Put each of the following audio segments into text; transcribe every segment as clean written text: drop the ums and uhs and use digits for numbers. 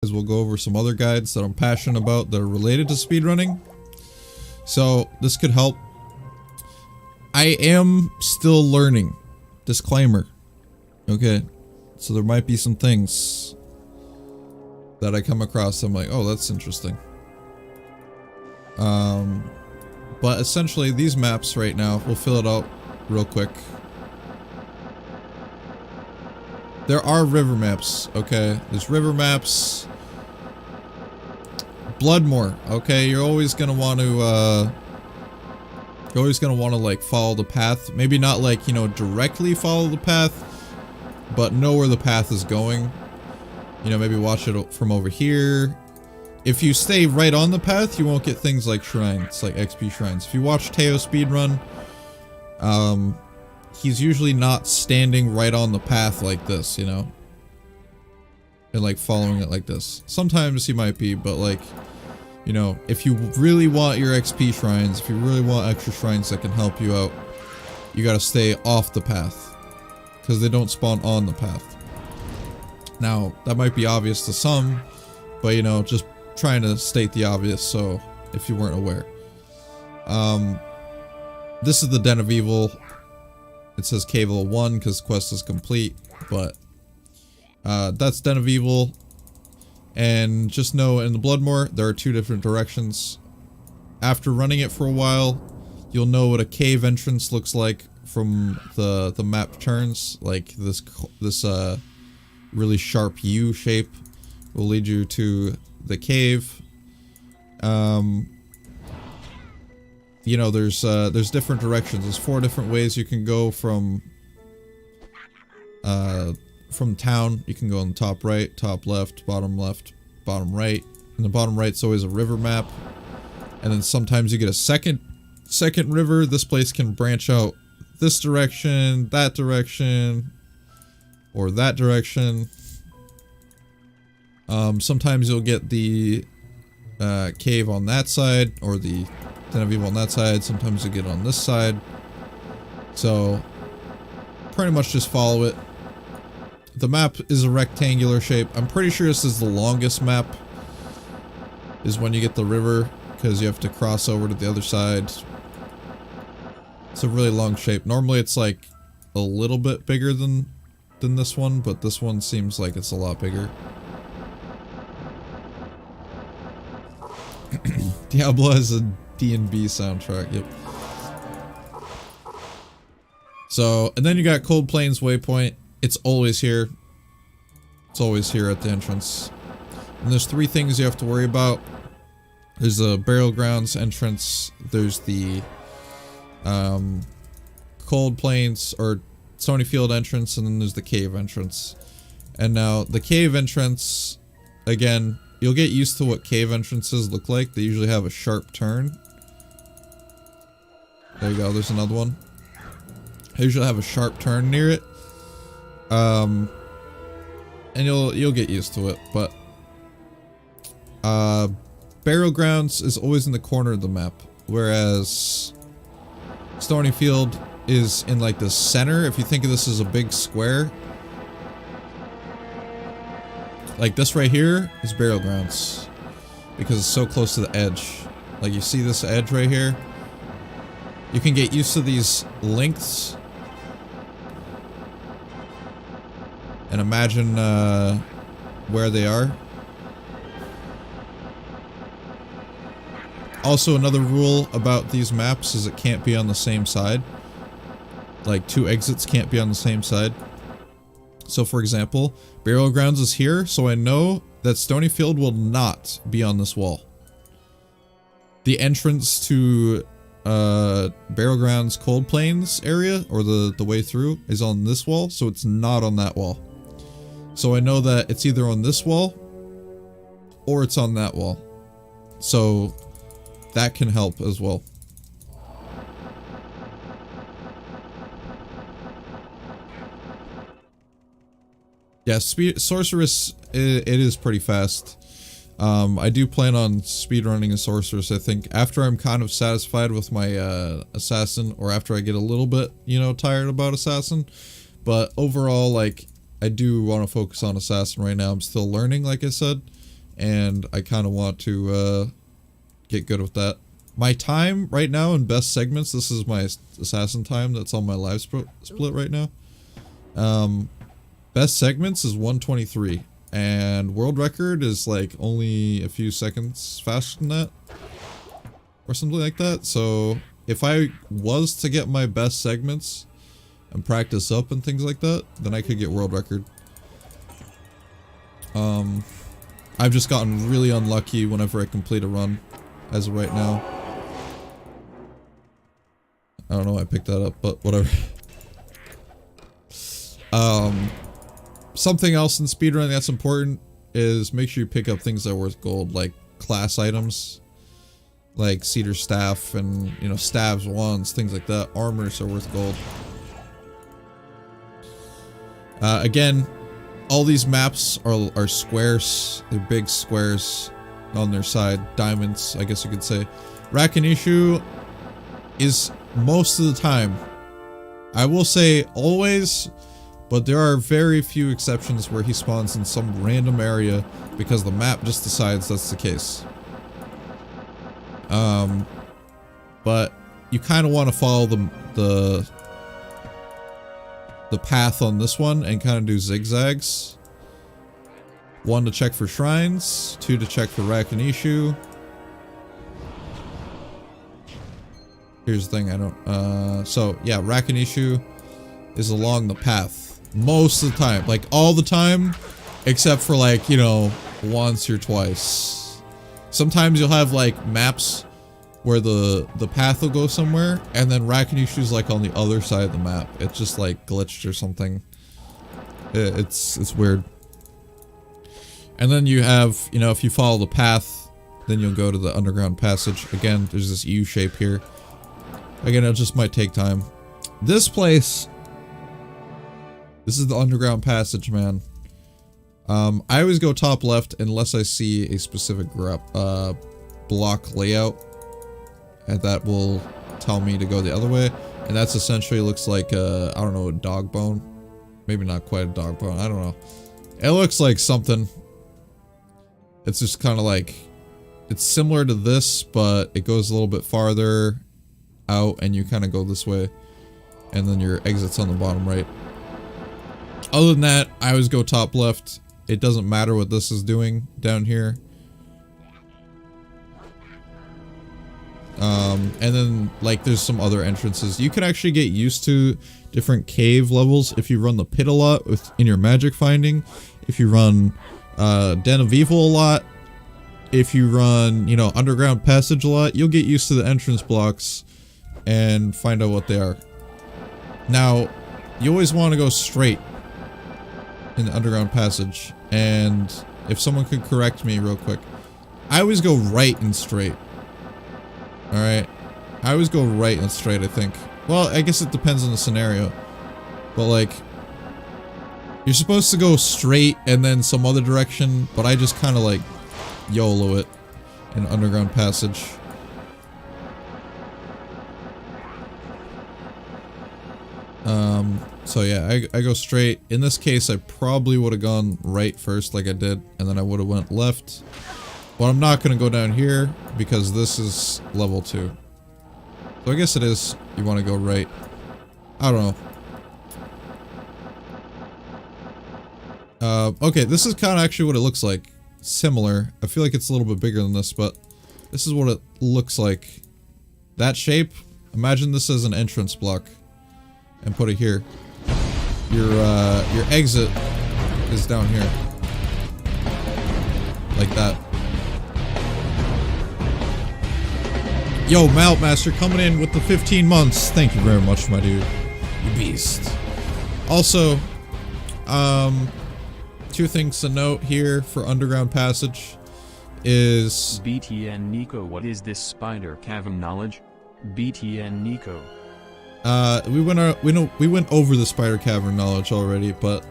as we'll go over some other guides that I'm passionate about that are related to speedrunning. So this could help. I am still learning. Disclaimer. Okay. So there might be some things that I come across. I'm like, oh, that's interesting. But essentially these maps right now, we'll fill it out real quick. There are river maps, okay? There's river maps. Bloodmoor, okay? You're always gonna want to, like, follow the path. Maybe not, like, you know, directly follow the path, but know where the path is going. You know, maybe watch it from over here. If you stay right on the path, you won't get things like shrines, like XP shrines. If you watch Teo speedrun, he's usually not standing right on the path like this, you know? And like following it like this. Sometimes he might be, but like, you know, if you really want your XP shrines, if you really want extra shrines that can help you out, you gotta stay off the path. Because they don't spawn on the path. Now, that might be obvious to some, but you know, just trying to state the obvious, so if you weren't aware. This is the Den of Evil. It says Cave Level 1 because quest is complete, but that's Den of Evil. And just know in the Bloodmoor, there are two different directions. After running it for a while, you'll know what a cave entrance looks like from the map turns. Like this really sharp U shape will lead you to the cave. You know, there's different directions. There's 4 different ways you can go from town. You can go on the top right, top left, bottom right. And the bottom right's always a river map. And then sometimes you get a second river. This place can branch out this direction, or that direction. Sometimes you'll get the cave on that side, or the Den of Evil on that side. Sometimes you get on this side. So, pretty much just follow it. The map is a rectangular shape. I'm pretty sure this is the longest map, is when you get the river, because you have to cross over to the other side. It's a really long shape. Normally it's like a little bit bigger than this one, but this one seems like it's a lot bigger. Diablo has a D&B soundtrack, yep. So, and then you got Cold Plains Waypoint. It's always here. It's always here at the entrance. And there's 3 things you have to worry about. There's the Burial Grounds entrance. There's the Cold Plains or Stonyfield entrance, and then there's the cave entrance. And now the cave entrance, again, you'll get used to what cave entrances look like. They usually have a sharp turn. There you go, there's another one. They usually have a sharp turn near it. And you'll get used to it, but Burial Grounds is always in the corner of the map, whereas Stonyfield is in like the center. If you think of this as a big square, like this right here is Burial Grounds, because it's so close to the edge. Like you see this edge right here? You can get used to these lengths and imagine where they are. Also, another rule about these maps is it can't be on the same side. Like 2 exits can't be on the same side. So for example, Burial Grounds is here, so I know that Stonyfield will not be on this wall. The entrance to Burial Grounds Cold Plains area, or the way through, is on this wall, so it's not on that wall. So I know that it's either on this wall or it's on that wall. So that can help as well. Yeah, Sorceress, it is pretty fast. I do plan on speedrunning a Sorceress, I think, after I'm kind of satisfied with my Assassin, or after I get a little bit, you know, tired about Assassin. But overall, like, I do want to focus on Assassin right now. I'm still learning, like I said. and I kind of want to get good with that. My time right now in best segments, this is my assassin time that's on my live split right now. Best segments is 123, and world record is like only a few seconds faster than that, or something like that. So if I was to get my best segments and practice up and things like that, then I could get world record. I've just gotten really unlucky whenever I complete a run, as of right now. I don't know why I picked that up, but whatever. Something else in speedrunning that's important is make sure you pick up things that are worth gold, like class items, like cedar staff and, you know, staves, wands, things like that. Armors are worth gold. Again, all these maps are squares. They're big squares on their side. Diamonds, I guess you could say. Rakinishu is most of the time, I will say always, but there are very few exceptions where he spawns in some random area because the map just decides that's the case. But you kind of want to follow the path on this one and kind of do zigzags. 1 to check for shrines, 2 to check for Rakinishu. Here's the thing, I don't, so yeah, Rakinishu is along the path most of the time, like all the time, except for like, you know, once or twice. Sometimes you'll have like maps where the path will go somewhere, and then Rakinishu's like on the other side of the map. It's just like glitched or something. It's weird. And then you have, you know, if you follow the path, then you'll go to the underground passage. Again, there's this U shape here. Again, it just might take time. This place, this is the underground passage, man. I always go top left unless I see a specific block layout, and that will tell me to go the other way. And that's essentially looks like I don't know, a dog bone. Maybe not quite a dog bone, I don't know. It looks like something. It's just kind of like, it's similar to this, but it goes a little bit farther out, and you kind of go this way, and then your exit's on the bottom right. Other than that, I always go top left. It doesn't matter what this is doing down here. And then, like, there's some other entrances. You can actually get used to different cave levels if you run the pit a lot in your magic finding. If you run Den of Evil a lot. If you run, you know, underground passage a lot, you'll get used to the entrance blocks and find out what they are. Now, you always want to go straight in the underground passage, and if someone could correct me real quick, I always go right and straight. Alright? I always go right and straight, I think. Well, I guess it depends on the scenario. But like, you're supposed to go straight and then some other direction, but I just kind of like YOLO it in underground passage. So yeah, I go straight. In this case, I probably would have gone right first like I did, and then I would have went left. But I'm not going to go down here because this is level 2. So I guess it is, you want to go right. I don't know. Okay, this is kind of actually what it looks like. Similar. I feel like it's a little bit bigger than this, but this is what it looks like. That shape, imagine this as an entrance block. And put it here. Your exit is down here. Like that. Yo, Malt Master coming in with the 15 months. Thank you very much, my dude. You beast. Also, 2 things to note here for underground passage is BTN Nico, what is this spider cavern knowledge? BTN Nico. We went over the spider cavern knowledge already, but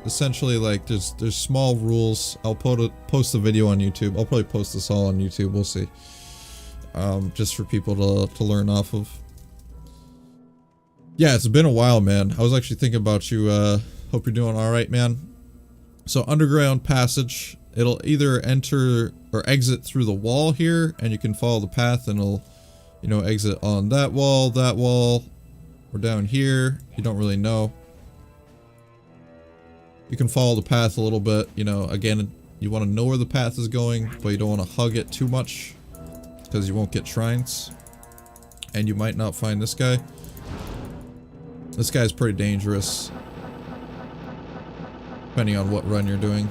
essentially, like, there's small rules. I'll post a video on YouTube. I'll probably post this all on YouTube. We'll see. Just for people to learn off of. Yeah, it's been a while, man. I was actually thinking about you. Hope you're doing all right, man. So underground passage It'll either enter or exit through the wall here, and you can follow the path, and it'll, you know, exit on that wall, or down here. You don't really know. You can follow the path a little bit, you know, again, you want to know where the path is going, but you don't want to hug it too much, because you won't get shrines. And you might not find this guy. This guy's pretty dangerous, depending on what run you're doing.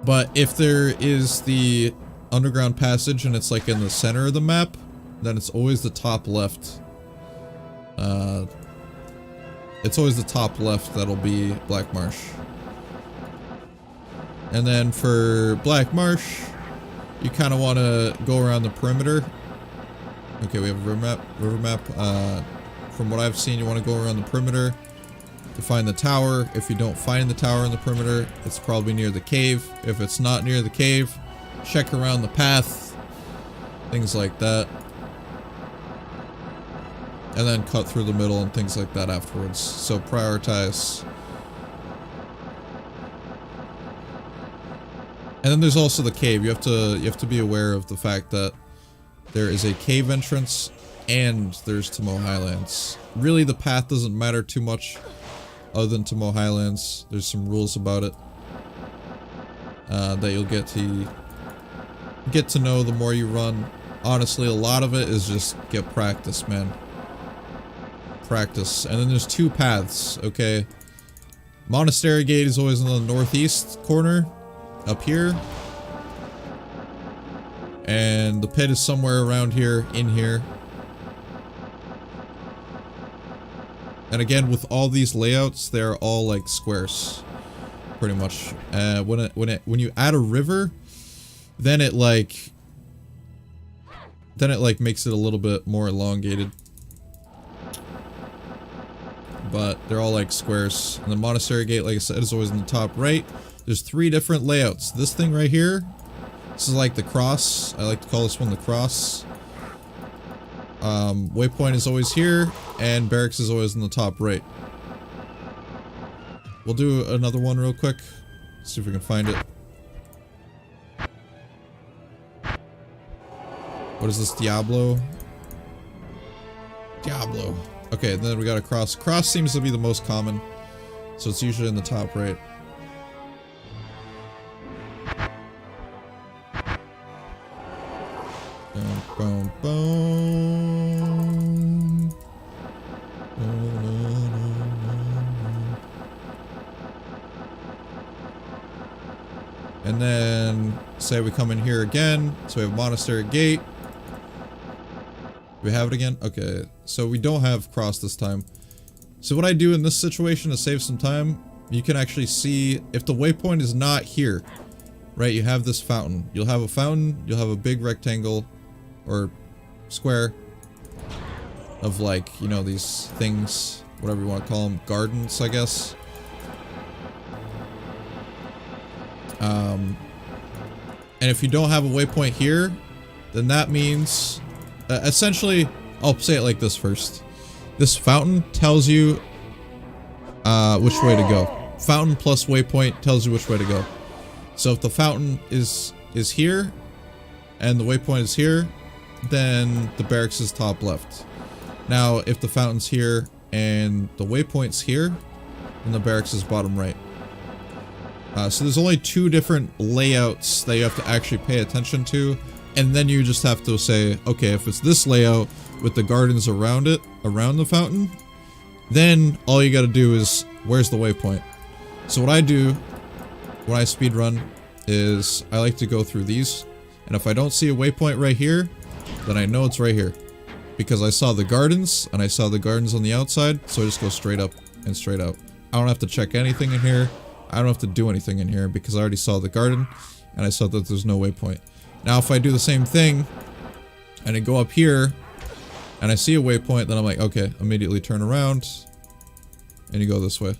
But if there is the underground passage and it's like in the center of the map, then it's always the top left. It's always the top left that'll be Black Marsh. And then for Black Marsh, you kind of want to go around the perimeter. Okay, we have a river map. From what I've seen, you want to go around the perimeter to find the tower. If you don't find the tower in the perimeter, it's probably near the cave. If it's not near the cave, check around the path, things like that. And then cut through the middle and things like that afterwards. So prioritize. And then there's also the cave. You have to be aware of the fact that there is a cave entrance and there's Tomoe Highlands. Really, the path doesn't matter too much other than Tomoe Highlands. There's some rules about it that you'll get to know the more you run. Honestly, a lot of it is just get practice, man. Practice. And then there's two paths, okay? Monastery Gate is always in the northeast corner, up here. And the pit is somewhere around here, in here. And again, with all these layouts, they're all like squares, pretty much. When you add a river, then it like makes it a little bit more elongated. But they're all like squares. And the Monastery Gate, like I said, is always in the top right. There's 3 different layouts. This thing right here, this is like the cross. I like to call this one the cross. Waypoint is always here, and barracks is always in the top right. We'll do another one real quick. See if we can find it. What is this, Diablo? Diablo. Okay, then we got a cross. Cross seems to be the most common, so it's usually in the top right. Boom, boom, boom. And then, say we come in here again, so we have Monastery Gate. Do we have it again? Okay, so we don't have cross this time. So what I do in this situation to save some time, you can actually see if the waypoint is not here, right? You have this fountain. You'll have a fountain, you'll have a big rectangle or square of, like, you know, these things, whatever you want to call them, gardens, I guess. And if you don't have a waypoint here, then that means, essentially, I'll say it like this first. This fountain tells you which way to go. Fountain plus waypoint tells you which way to go. So if the fountain is here, and the waypoint is here, then the barracks is top left. Now, if the fountain's here, and the waypoint's here, then the barracks is bottom right. So there's only 2 different layouts that you have to actually pay attention to, and then you just have to say, okay, if it's this layout with the gardens around it, around the fountain, then all you gotta do is, where's the waypoint? So what I do when I speedrun is I like to go through these, and if I don't see a waypoint right here, then I know it's right here. Because I saw the gardens, and I saw the gardens on the outside, so I just go straight up and straight out. I don't have to check anything in here. I don't have to do anything in here because I already saw the garden and I saw that there's no waypoint. Now if I do the same thing and I go up here and I see a waypoint, then I'm like, okay, immediately turn around and you go this way.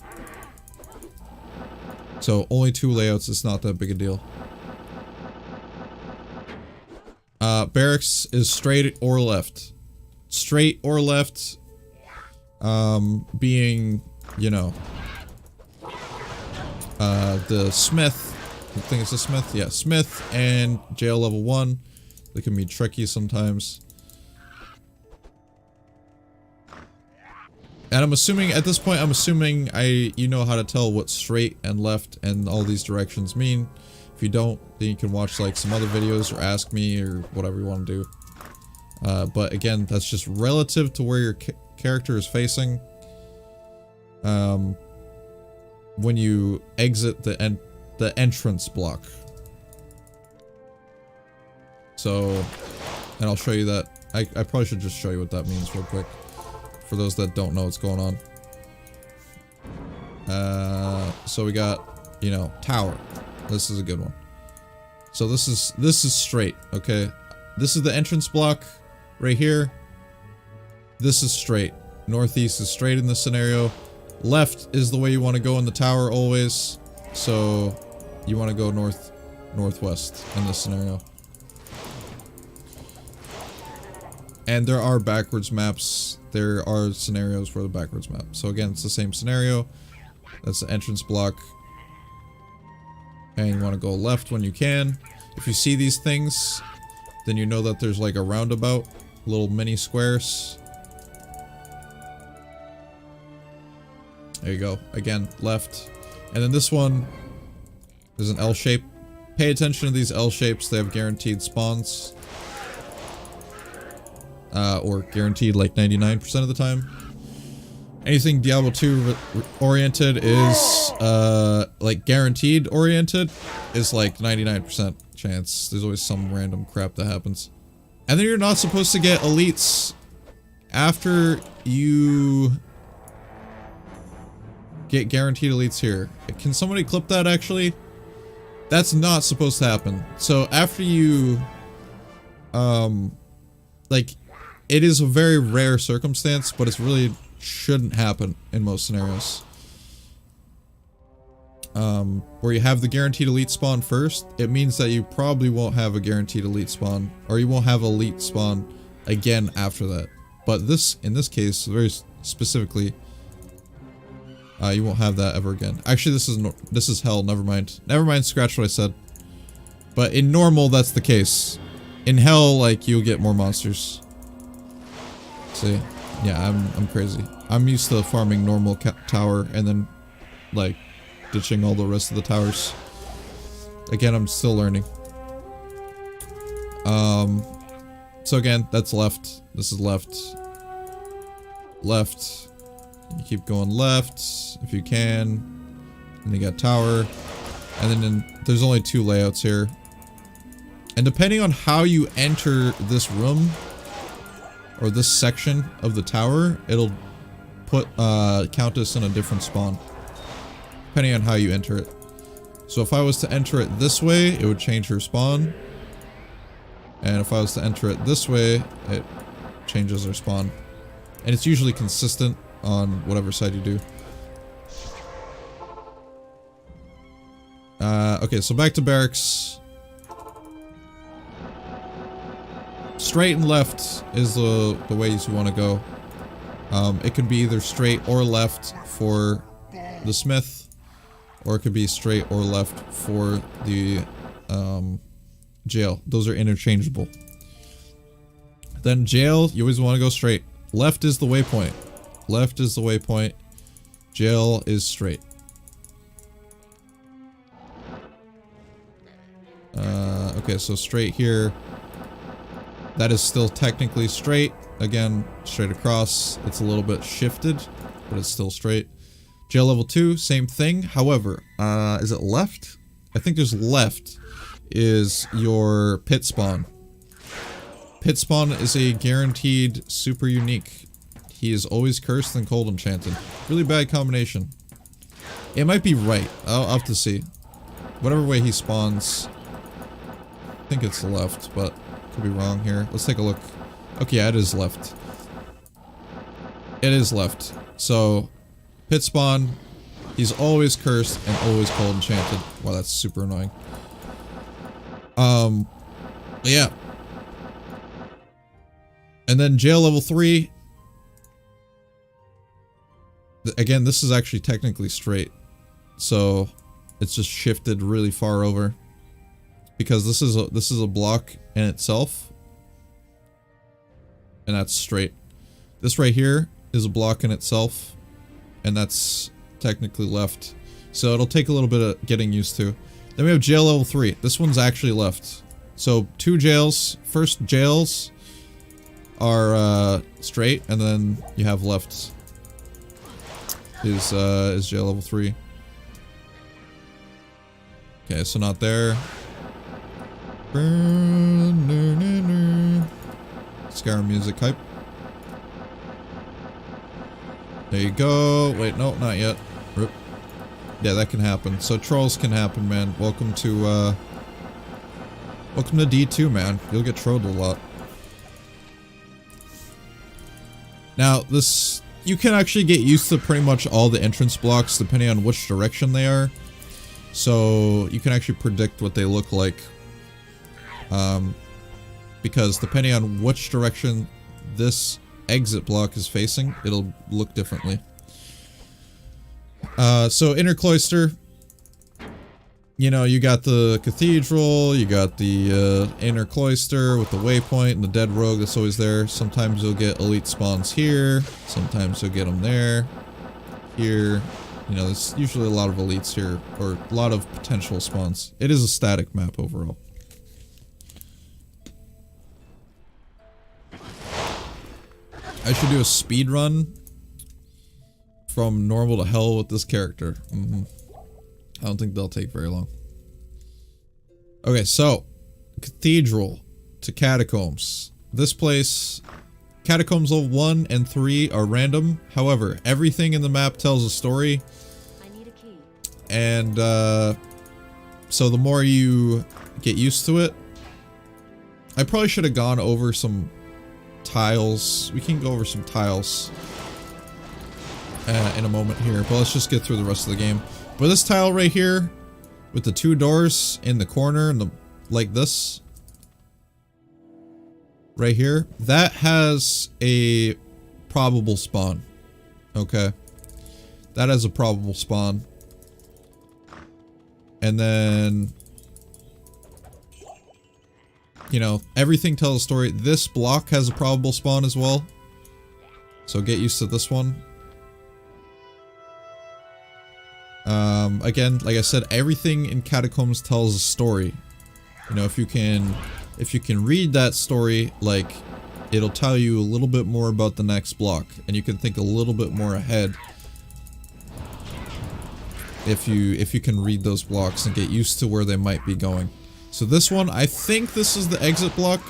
So only 2 layouts, it's not that big a deal. Barracks is straight or left. Straight or left, being, you know, the Smith, I think it's the Smith, yeah, Smith and jail level 1. They can be tricky sometimes. And I'm assuming, at this point, you know how to tell what straight and left and all these directions mean. If you don't, then you can watch like some other videos or ask me or whatever you want to do. But again, that's just relative to where your character is facing. When you exit the entrance block. So, and I'll show you that. I probably should just show you what that means real quick. For those that don't know what's going on. So we got, you know, tower. This is a good one. So this is straight, okay? This is the entrance block right here. This is straight. Northeast is straight in this scenario. Left is the way you want to go in the tower always. So you want to go northwest in this scenario. And there are backwards maps. There are scenarios for the backwards map. So again, it's the same scenario. That's the entrance block. And you want to go left when you can. If you see these things, then you know that there's like a roundabout. Little mini squares. There you go. Again, left. And then this one is an L shape. Pay attention to these L shapes. They have guaranteed spawns. Or guaranteed like 99% of the time. Anything Diablo 2 oriented is, like guaranteed oriented is like 99% chance. There's always some random crap that happens. And then you're not supposed to get elites after you get guaranteed elites here. Can somebody clip that actually? That's not supposed to happen. So after you, like, it is a very rare circumstance, but it's really shouldn't happen in most scenarios. Where you have the guaranteed elite spawn first, it means that you probably won't have a guaranteed elite spawn, or you won't have elite spawn again after that. But this, in this case, very specifically, you won't have that ever again. Actually, this is hell. Never mind. Never mind. Scratch what I said. But in normal, that's the case. In hell, like, you'll get more monsters. See, yeah, I'm crazy. I'm used to farming normal tower and then, like, ditching all the rest of the towers. Again, I'm still learning. So again, that's left. This is left. Left. You keep going left if you can. And you got tower. And then there's only 2 layouts here. And depending on how you enter this room or this section of the tower, it'll put count us in a different spawn. Depending on how you enter it. So if I was to enter it this way, it would change her spawn. And if I was to enter it this way, it changes her spawn. And it's usually consistent on whatever side you do. Okay, so back to barracks. Straight and left is the ways you want to go. It could be either straight or left for the smith, or it could be straight or left for the jail. Those are interchangeable. Then jail, you always want to go straight. Left is the waypoint. Left is the waypoint. Jail is straight. Okay, so straight here. That is still technically straight. Again, straight across. It's a little bit shifted, but it's still straight. Jail level 2, same thing. However, is it left? I think there's left is your pit spawn. Pit spawn is a guaranteed super unique. He is always cursed and cold enchanted. Really bad combination. It might be right. I'll have to see. Whatever way he spawns. I think it's left, but could be wrong here. Let's take a look. Okay, yeah, it is left. It is left. So, pit spawn, he's always cursed and always cold enchanted. Wow, that's super annoying. Yeah. And then jail level 3. Again, this is actually technically straight. So, It's just shifted really far over. Because this is a block in itself. And that's straight. This right here is a block in itself. And that's technically left. So it'll take a little bit of getting used to. Then we have jail level 3. This one's actually left. So 2 jails. First jails are straight, and then you have left is jail level 3. Okay, so not there. Skyrim music hype. There you go. Wait, no, not yet. Rip. Yeah, that can happen. So trolls can happen, man. Welcome to D2, man. You'll get trolled a lot. Now, this... You can actually get used to pretty much all the entrance blocks depending on which direction they are. So, you can actually predict what they look like. Because depending on which direction this exit block is facing, it'll look differently. So Inner Cloister, you know, you got the cathedral, you got the Inner Cloister with the waypoint and the dead rogue that's always there. Sometimes you'll get elite spawns here, sometimes you'll get them there, here. You know, there's usually a lot of elites here, or a lot of potential spawns. It is a static map overall. I should do a speed run from normal to hell with this character. I don't think they'll take very long. Okay, so cathedral to catacombs. This place, catacombs level 1 and 3 are random. However, everything in the map tells a story. I need a key. And so the more you get used to it, I probably should have gone over some tiles. We can go over some tiles in a moment here, but let's just get through the rest of the game. But this tile right here with the 2 doors in the corner and the like this right here, that has a probable spawn. Okay, that has a probable spawn. And then, you know, everything tells a story. This block has a probable spawn as well, so get used to this one. Again, like I said, everything in Catacombs tells a story. You know, if you can read that story, like, it'll tell you a little bit more about the next block, and you can think a little bit more ahead. If you can read those blocks and get used to where they might be going. So this one, I think this is the exit block.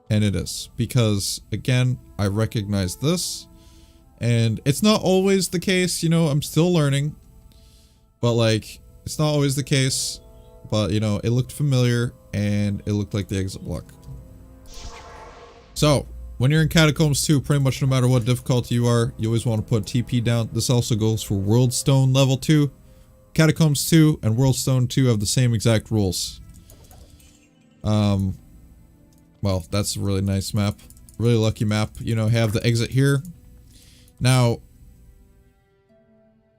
And it is. Because, again, I recognize this. And it's not always the case, you know, I'm still learning. But, like, it's not always the case. But, you know, it looked familiar and it looked like the exit block. So, when you're in Catacombs 2, pretty much no matter what difficulty you are, you always want to put TP down. This also goes for Worldstone level 2. Catacombs 2 and Worldstone 2 have the same exact rules. Well, that's a really nice map. Really lucky map. You know, have the exit here. Now,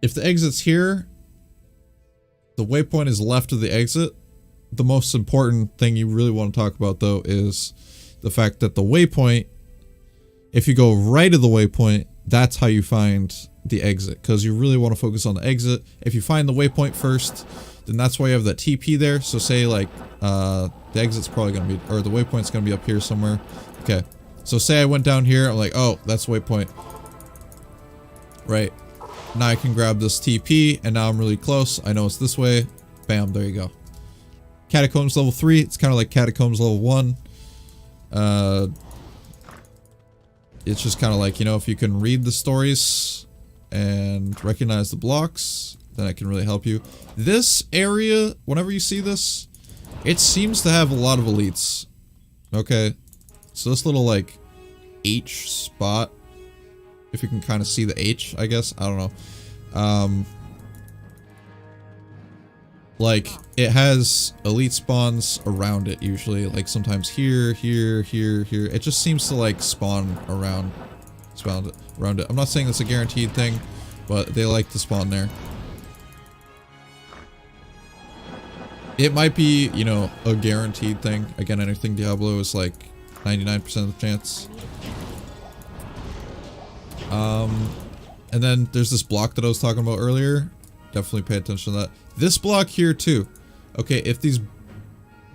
if the exit's here, the waypoint is left of the exit. The most important thing you really want to talk about, though, is the fact that the waypoint, if you go right of the waypoint, that's how you find the exit, because you really want to focus on the exit. If you find the waypoint first, then that's why you have that TP there. So say, like, the exit's probably going to be, or the waypoint's going to be up here somewhere. Okay, so say I went down here, I'm like, oh, that's waypoint. Right. Now I can grab this TP, and now I'm really close. I know it's this way. Bam, there you go. Catacombs level 3, it's kind of like Catacombs level 1. It's just kind of like, you know, if you can read the stories and recognize the blocks, then it can really help you. This area, whenever you see this, it seems to have a lot of elites. Okay, so this little, like, H spot, if you can kind of see the H, I guess, I don't know. Like, it has elite spawns around it usually, like sometimes here, here, here, here. It just seems to, like, spawn around it. I'm not saying it's a guaranteed thing, but they like to spawn there. It might be, you know, a guaranteed thing. Again, anything Diablo is like 99% of the chance. And then there's this block that I was talking about earlier. Definitely pay attention to that. This block here too. Okay, if these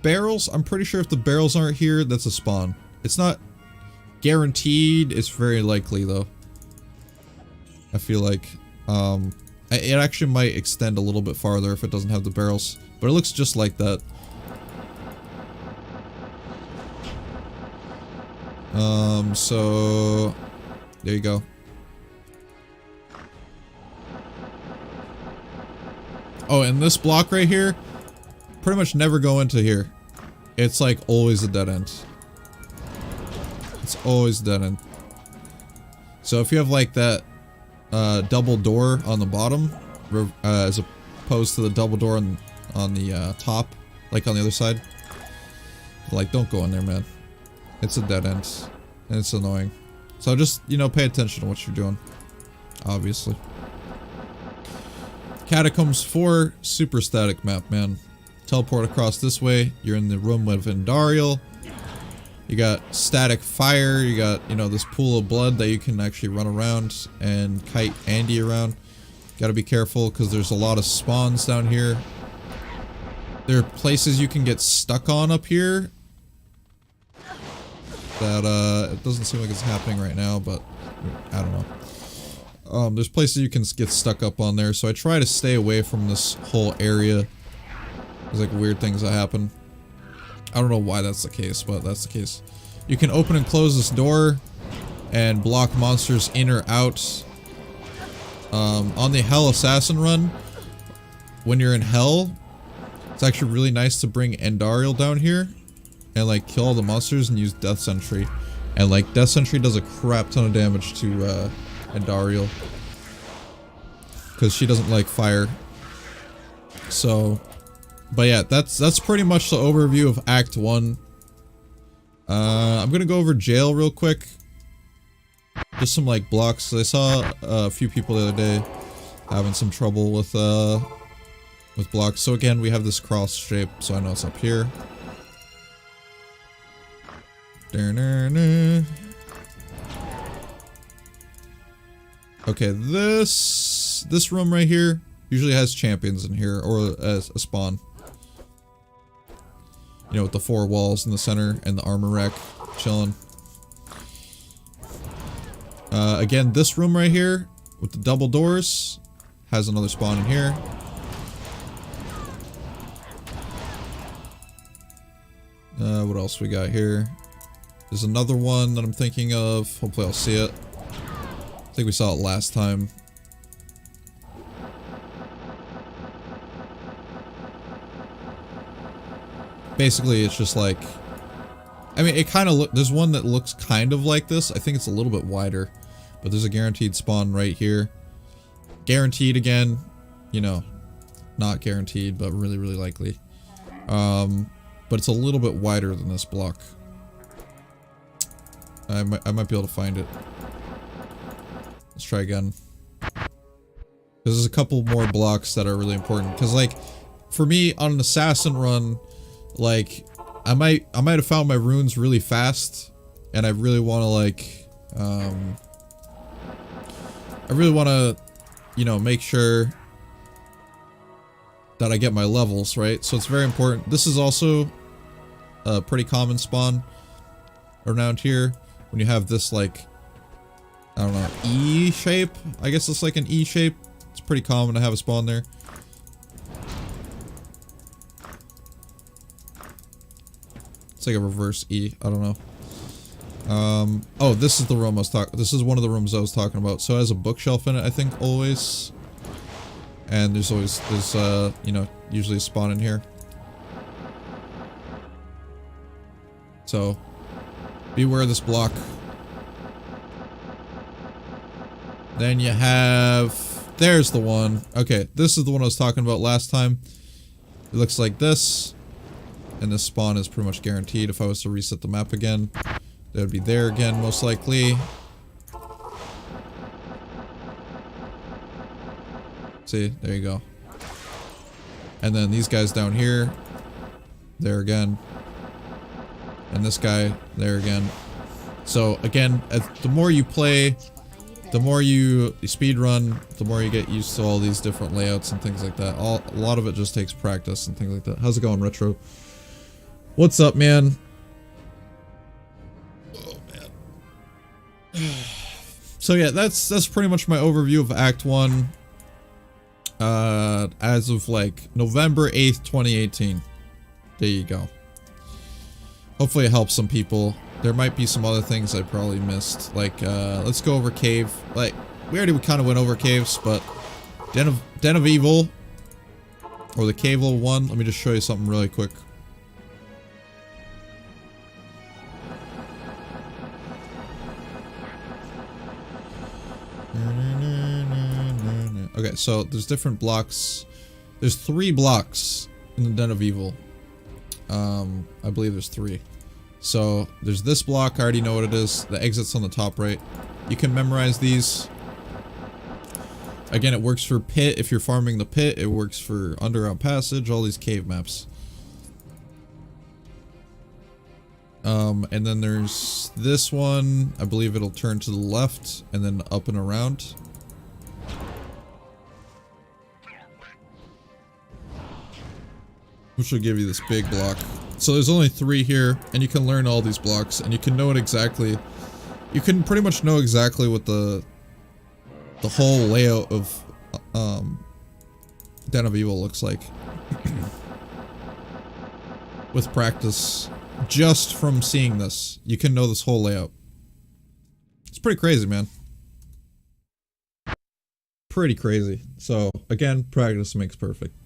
barrels, I'm pretty sure if the barrels aren't here, that's a spawn. It's not guaranteed, it's very likely though. I feel like, it actually might extend a little bit farther if it doesn't have the barrels. But it looks just like that. So there you go. Oh, and this block right here, pretty much never go into here. It's like always a dead end. It's always a dead end. So if you have like that double door on the bottom, as opposed to the double door on the top, like on the other side, like don't go in there, man. It's a dead end, and it's annoying. So just, you know, pay attention to what you're doing, obviously. Catacombs 4, super static map, man. Teleport across this way, you're in the room with Andariel. You got static fire, you got, you know, this pool of blood that you can actually run around and kite Andy around. Gotta be careful, because there's a lot of spawns down here. There are places you can get stuck on up here. That, it doesn't seem like it's happening right now, but I don't know. There's places you can get stuck up on there, so I try to stay away from this whole area. There's like weird things that happen. I don't know why that's the case, but that's the case. You can open and close this door and block monsters in or out. On the Hell Assassin run, when you're in Hell, it's actually really nice to bring Andariel down here and like kill all the monsters and use Death Sentry. And like Death Sentry does a crap ton of damage to Andariel, because she doesn't like fire. So, but yeah, that's pretty much the overview of Act 1. I'm gonna go over jail real quick. Just some like blocks. I saw a few people the other day having some trouble with blocks. So again, we have this cross shape, so I know it's up here. Okay, this room right here usually has champions in here, or as a spawn. You know, with the 4 walls in the center and the armor rack chilling. Again, this room right here with the double doors has another spawn in here. What else we got here? There's another one that I'm thinking of. Hopefully I'll see it. I think we saw it last time. Basically, it's just like... I mean, it kind of there's one that looks kind of like this. I think it's a little bit wider. But there's a guaranteed spawn right here. Guaranteed again. You know, not guaranteed, but really, really likely. But it's a little bit wider than this block. I might be able to find it. Let's try again. There's a couple more blocks that are really important. Because, like, for me, on an assassin run, like, I might have found my runes really fast. And I really want to, like, I really want to, you know, make sure that I get my levels, right? So it's very important. This is also a pretty common spawn around here. When you have this, like, I don't know, E shape? I guess it's like an E shape. It's pretty common to have a spawn there. It's like a reverse E. I don't know. Oh, this is the room I was talking. This is one of the rooms I was talking about. So it has a bookshelf in it, I think, always. And there's always, you know, usually a spawn in here. So, beware of this block. Then you have... There's the one. Okay, this is the one I was talking about last time. It looks like this. And this spawn is pretty much guaranteed. If I was to reset the map again, that would be there again, most likely. See, there you go. And then these guys down here, there again. And this guy, there again. So again, the more you play, the more you speed run, the more you get used to all these different layouts and things like that. A lot of it just takes practice and things like that. How's it going, Retro? What's up, man? Oh, man. So yeah, that's pretty much my overview of Act 1. As of like November 8th, 2018. There you go. Hopefully it helps some people. There might be some other things I probably missed. Like, let's go over Cave. Like, we already kind of went over Caves, but Den of Evil, or the Cave Level 1. Let me just show you something really quick. Okay, so there's different blocks. There's 3 blocks in the Den of Evil. I believe there's 3. So there's this block, I already know what it is. The exit's on the top right. You can memorize these. Again, it works for pit if you're farming the pit. It works for underground passage, all these cave maps. And then there's this one. I believe it'll turn to the left and then up and around. Which will give you this big block. So there's only 3 here, and you can learn all these blocks, and you can know it exactly. You can pretty much know exactly what the whole layout of Den of Evil looks like. With practice, just from seeing this, you can know this whole layout. It's pretty crazy, man. Pretty crazy. So again, practice makes perfect.